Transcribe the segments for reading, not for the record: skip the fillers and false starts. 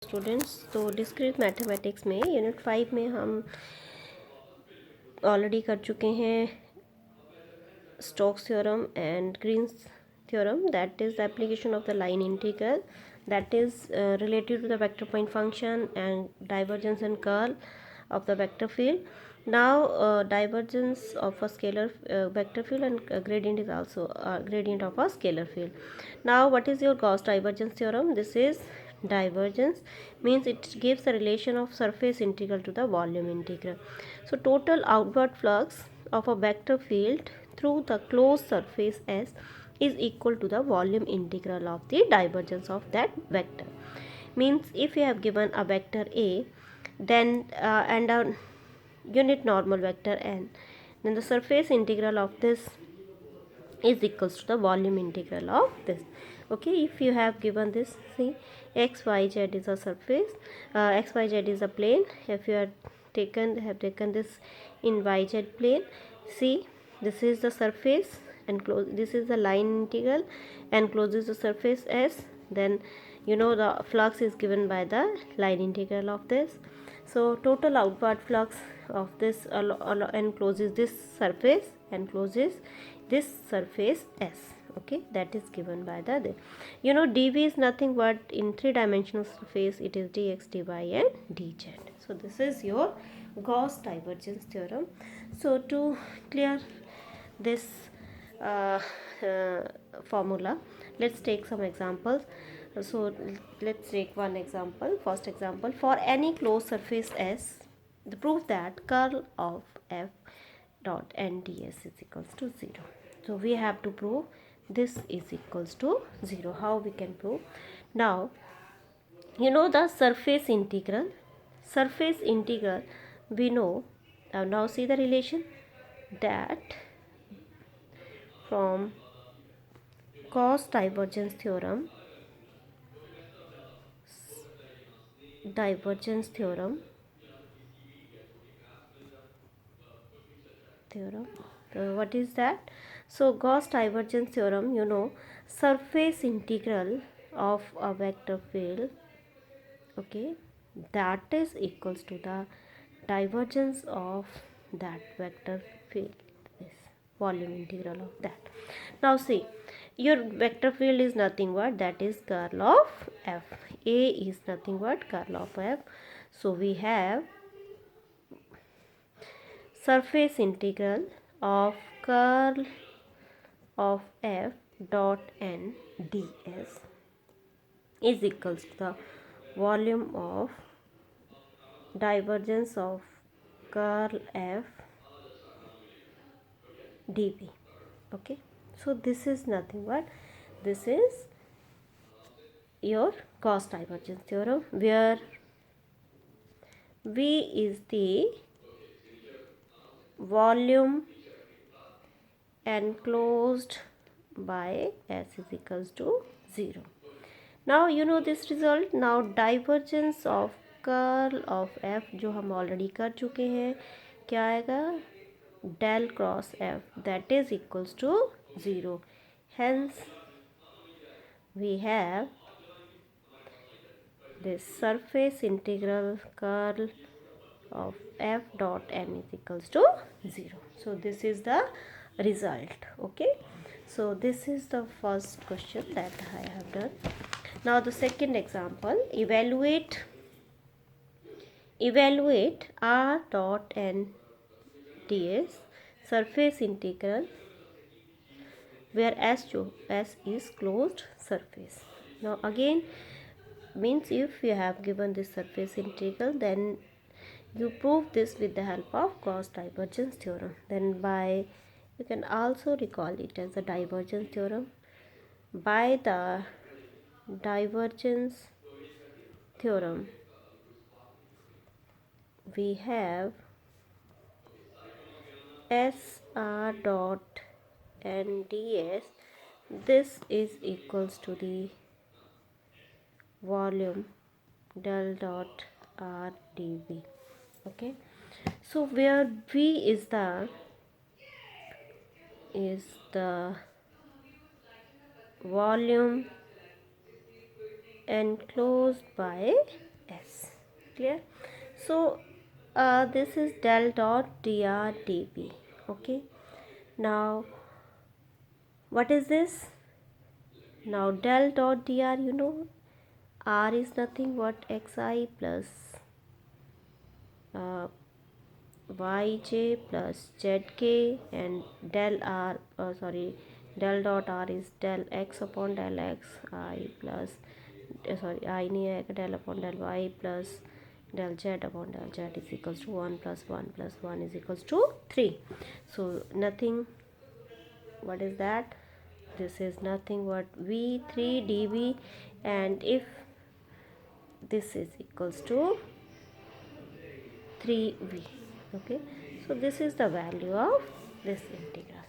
Students, तो discrete mathematics में unit 5 में हम ऑलरेडी कर चुके हैं Stokes theorem and Green's theorem, that is the application of the line integral that is related to the vector point function and divergence and curl of the vector field. Now divergence of a scalar vector field and gradient is also gradient of a scalar field. Now what is your Gauss divergence theorem? This is divergence means it gives the relation of surface integral to the volume integral. So total outward flux of a vector field through the closed surface S is equal to the volume integral of the divergence of that vector. Means if you have given a vector A, then and a unit normal vector n, then the surface integral of this is equals to the volume integral of this. Okay, if you have given this, see, x y z is a surface, x y z is a plane. If you have taken this in y z plane, see, this is the surface and this is the line integral and closes the surface S, then you know the flux is given by the line integral of this. So total outward flux of this encloses this surface and closes this surface S. Okay, that is given by the you know dv is nothing but in three-dimensional surface it is dx, dy and dz. So this is your Gauss divergence theorem. So to clear this uh, uh, formula, let's take some examples. So let's take one example. First example, for any closed surface S, the proof that curl of f dot n ds is equals to 0. So we have to prove this is equals to 0. How we can prove? Now you know the surface integral we know. Now see the relation that from Gauss divergence theorem theorem. So what is that? So Gauss divergence theorem, you know, surface integral of a vector field, okay, that is equals to the divergence of that vector field, is volume integral of that. Now see, your vector field is nothing but that is curl of f. A is nothing but curl of f. So we have surface integral of curl of f dot n ds is equals to the volume of divergence of curl f dv. Okay, so this is nothing but this is your Gauss divergence theorem, where v is the volume enclosed by s is equals to 0. Now you know this result. Now divergence of curl of f जो हम already कर चुके हैं, क्या आएगा, del cross f that is equals to 0. Hence we have this surface integral curl of f dot n is equals to 0. So this is the result. Okay, so this is the first question that I have done. Now the second example, evaluate r dot n ds surface integral where s is closed surface. Now again, means if you have given this surface integral, then you prove this with the help of Gauss divergence theorem. Then by, you can also recall it as the divergence theorem. By the divergence theorem, we have SR dot n ds, this is equals to the volume del dot r dv. Okay, so where v is the volume enclosed by Clear? So this is del dot dr dv. Okay, now what is this? Now del dot dr, you know, r is nothing but xi plus uh, yj plus zk, and del r del dot r is del x upon del x I plus I near del upon del y plus del z upon del z is equals to 1 plus 1 plus 1 is equals to 3. So nothing, what is that? This is nothing but v3 dv, and if this is equals to 3v. Okay, so this is the value of this integral.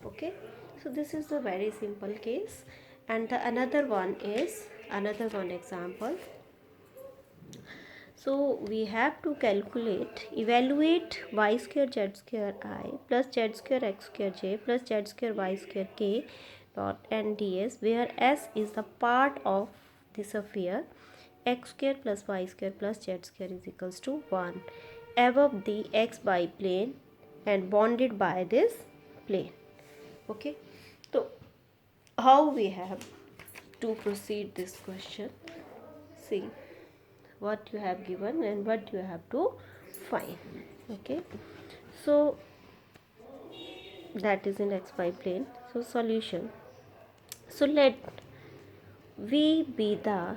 Okay, so this is the very simple case. And the another one is another one example. So we have to evaluate y square z square I plus z square x square j plus z square y square k dot n ds, where s is the part of this sphere x square plus y square plus z square is equals to 1 above the xy plane and bounded by this plane. Okay, so how we have to proceed this question? See what you have given and what you have to find. Okay, so that is in xy plane. So solution. So let v be the,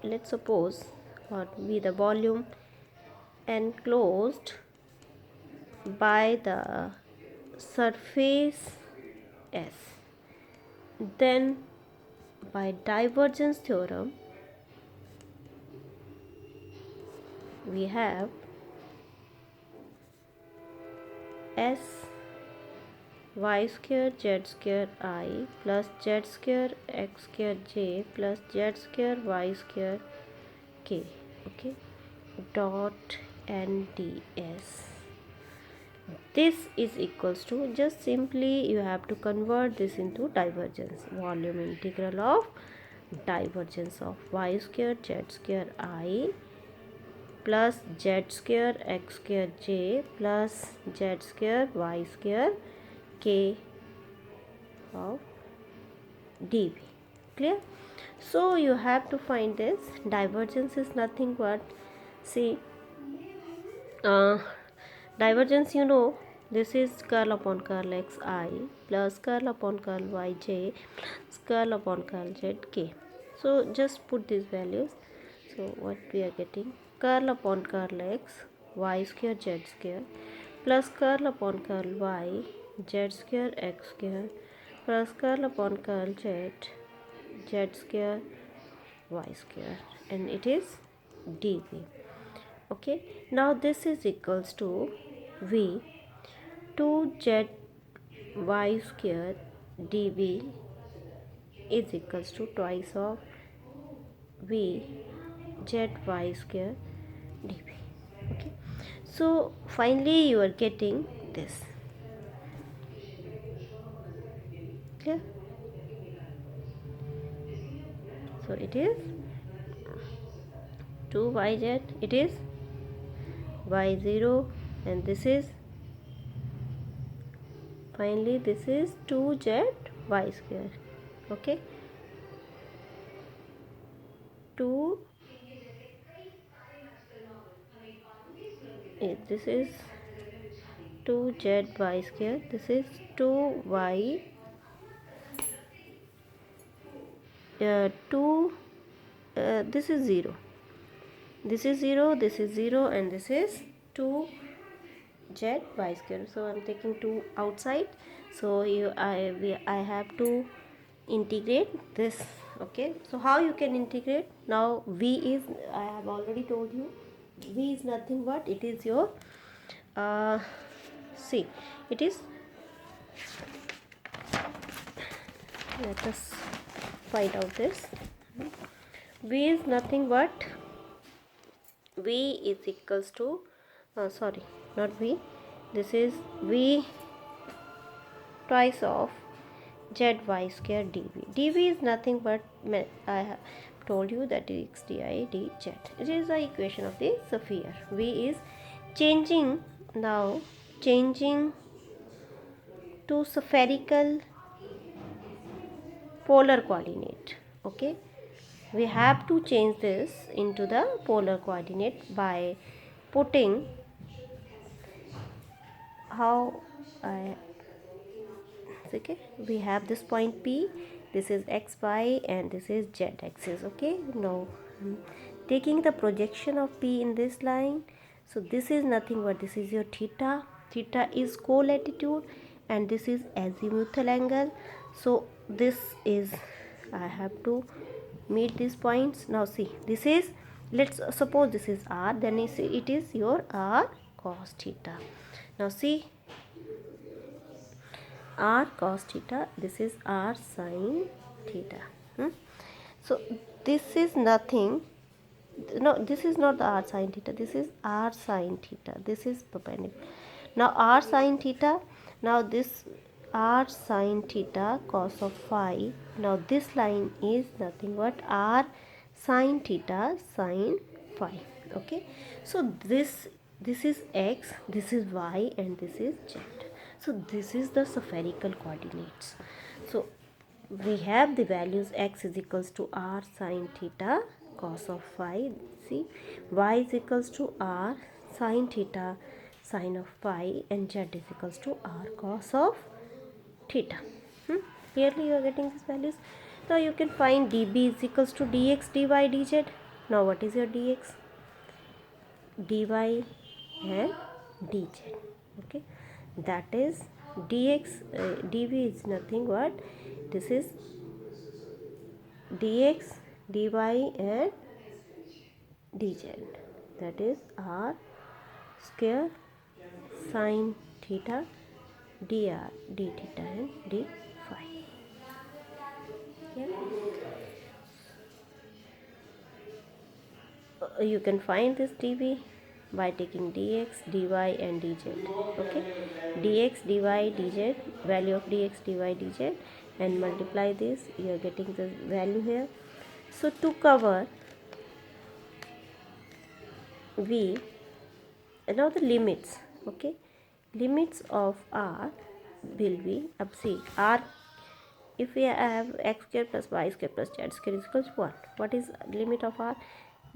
let's suppose, or be the volume enclosed by the surface S. Then by divergence theorem we have S y square z square I plus z square x square j plus z square y square k. Okay, dot nds. This is equals to, just simply you have to convert this into divergence, volume integral of divergence of y square z square I plus z square x square j plus z square y square k of dv. Clear? So you have to find this. Divergence is nothing but, see, divergence, you know, this is curl upon curl xi plus curl upon curl yj plus curl upon curl zk. So just put these values. So what we are getting, curl upon curl x y square z square plus curl upon curl y z square x square plus curl upon curl z z square y square, and it is dv. Okay, now this is equals to v 2z y square dv is equals to twice of v z y square dv. Okay, so finally you are getting this. Clear? So it is 2yz, it is y0, and this is, finally this is 2z y square. Okay, 2 this is 2z y square, this is 2y 2 this is 0, this is 0, this is 0, and this is 2 z y square. So I'm taking 2 outside, so I have to integrate this. Okay, so how you can integrate? Now v is, I have already told you, v is nothing but, it is your see, it is, let us find out this. V is nothing but, v is equals to sorry, not v, this is v twice of z y square dv. Dv is nothing but, I have told you that dx dy dz. It is the equation of the sphere. V is changing now, changing to spherical polar coordinate. Okay, we have to change this into the polar coordinate by putting how I okay, we have this point P, this is x y and this is z axis. Okay, now taking the projection of P in this line, so this is nothing but this is your theta. Theta is co-latitude and this is azimuthal angle. So this is, I have to meet these points. Now see, this is, let's suppose this is r, then it is your r cos theta. Now see, r cos theta, this is r sin theta. So this is nothing, no, this is not the r sin theta, this is r sin theta, this is perpendicular. Now r sin theta, now this r sin theta cos of phi, now this line is nothing but r sin theta sin phi. Okay, so this is x, this is y and this is z. So this is the spherical coordinates. So we have the values x is equals to r sin theta cos of phi, see, y is equals to r sin theta sin of phi, and z is equals to r cos of theta. Clearly you are getting these values. Now you can find dB is equals to dx dy dz. Now what is your dx, dy and dz? Okay, that is dx, dv is nothing but this is dx dy and dz, that is r square sin theta dr d theta and d phi. Yeah. You can find this dv by taking dx dy and dz. Okay, dx dy dz, value of dx dy dz, and multiply this, you are getting the value here. So to cover v, now the limits. Okay, limits of r will be, अब see, r, if we have x square plus y square plus z square is equals to 1, what is limit of r?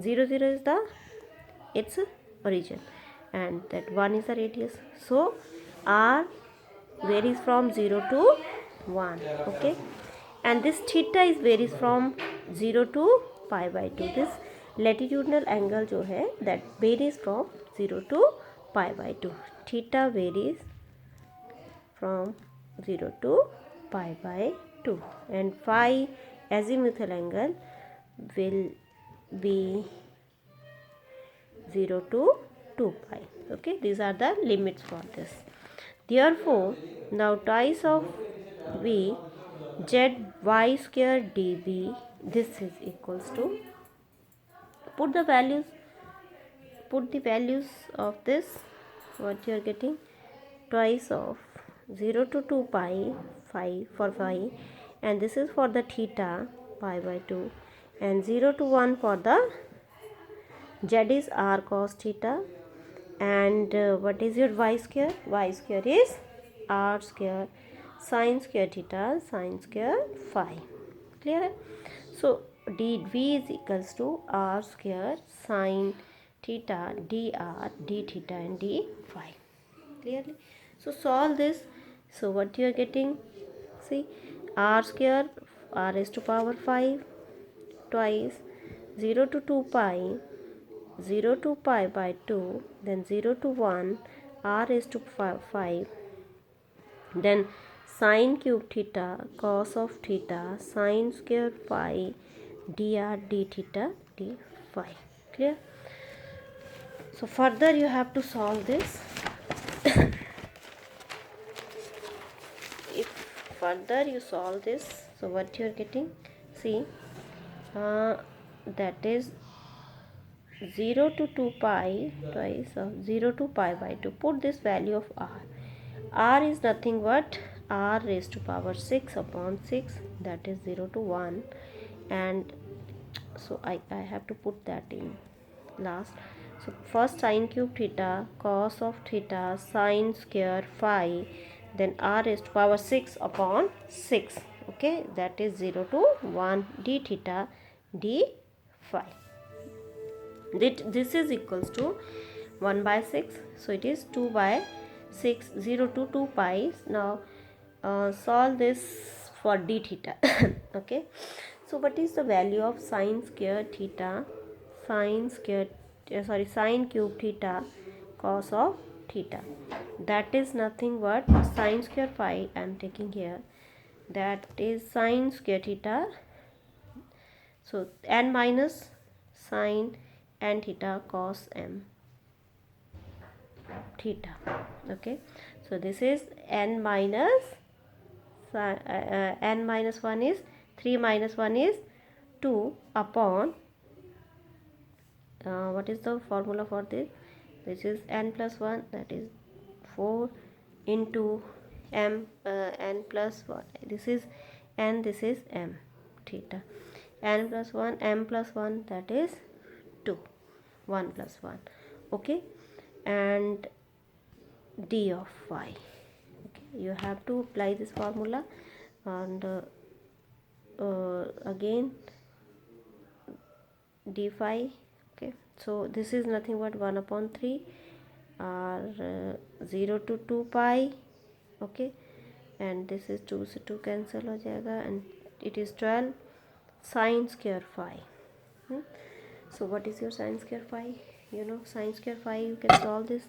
0 0 is the its origin and that 1 is the radius. So r varies from 0 to 1. Okay, and this theta is varies from 0 to pi by 2. This latitudinal angle जो है that varies from 0 to pi by 2. Theta varies from 0 to pi by 2 and phi azimuthal angle will be 0 to 2 pi. Okay, these are the limits for this. Therefore now twice of v z y square dv, this is equals to, put the values of this, what you are getting, twice of 0 to 2 pi phi for phi, and this is for the theta pi by 2, and 0 to 1 for the z is r cos theta, and what is your y square? Y square is r square sin square theta sin square phi. Clear? So dv is equals to r square sin theta dr d theta and d phi. Clearly? So solve this. So what you are getting? See, r square, r raised to power 5 twice 0 to 2 pi, 0 to pi by 2, then 0 to 1 r raised to 5, then sine cube theta cos of theta sin square phi dr d theta d phi. Clear? So further you have to solve this. If further you solve this, so what you are getting, see, that is 0 to 2 pi twice of 0 to pi by 2. Put this value of r. R is nothing but r raised to power 6 upon 6, that is 0 to 1, and so I have to put that in last. So first sine cube theta, cos of theta, sine square phi, then r raised to power 6 upon 6. Okay, that is 0 to 1 d theta d phi. This is equals to 1 by 6, so it is 2 by 6, 0 to 2 pi. Now solve this for d theta. Okay, so what is the value of sine square theta, sine cube theta, cos of theta? That is nothing but sine square phi I am taking here, that is sine square theta. So n minus sine n theta cos m theta. Okay, so this is n minus n minus 1 is 3 minus 1 is 2 upon what is the formula for this? This is n plus 1, that is 4 into n plus 1. This is n, this is m theta. N plus 1, m plus 1, that is 2. 1 plus 1. Okay, and d of phi. Okay, you have to apply this formula, and again d phi. Okay, so this is nothing but 1 upon 3 or 0 to 2 pi. Okay, and this is 2 से 2 cancel हो जाएगा, and it is 12 sine square phi. So what is your sine square phi? You know sine square phi, you can solve this.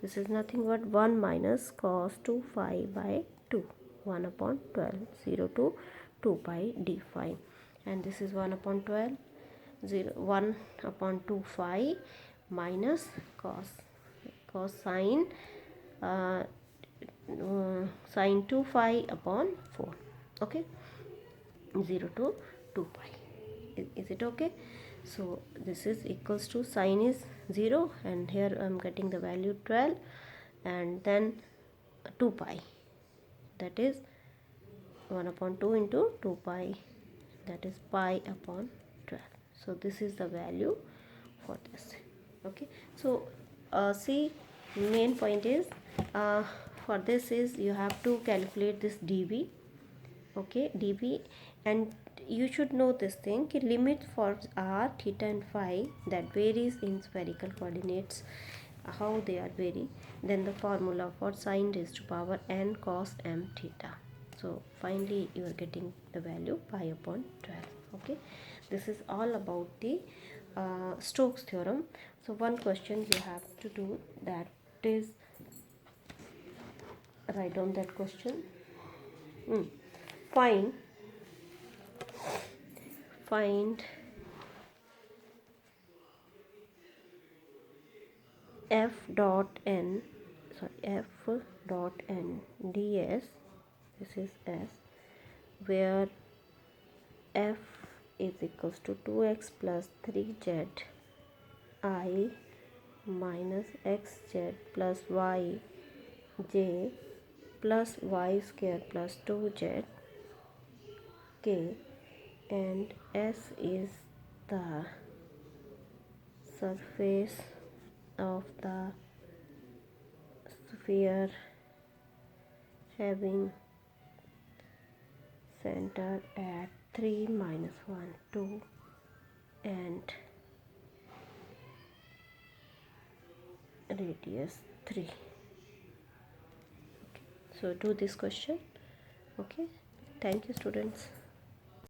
This is nothing but 1 minus cos 2 phi by 2, 1 upon 12, 0 to 2 pi d phi, and this is 1 upon 12, 1 upon 2 phi minus cos sine sine 2 phi upon 4. Okay, 0 to 2 pi. Is it okay? So this is equals to sine is 0, and here I am getting the value 12, and then 2 pi, that is 1 upon 2 into 2 pi, that is pi upon 12. So this is the value for this. Okay, so see, main point is for this is you have to calculate this dv. Okay, dv, and you should know this thing, limit for r, theta and phi that varies in spherical coordinates, how they are vary, then the formula for sine raised to power n cos m theta. So finally you are getting the value pi upon 12. Okay, this is all about the Stokes theorem. So one question you have to do, that is, write down that question. Find f dot n ds, this is s, where f is equals to 2x plus 3z I minus xz plus y j plus y square plus 2z k, and s is the surface of the sphere having center at 3 minus 1 2 and radius 3. Okay, so do this question. Okay, thank you students.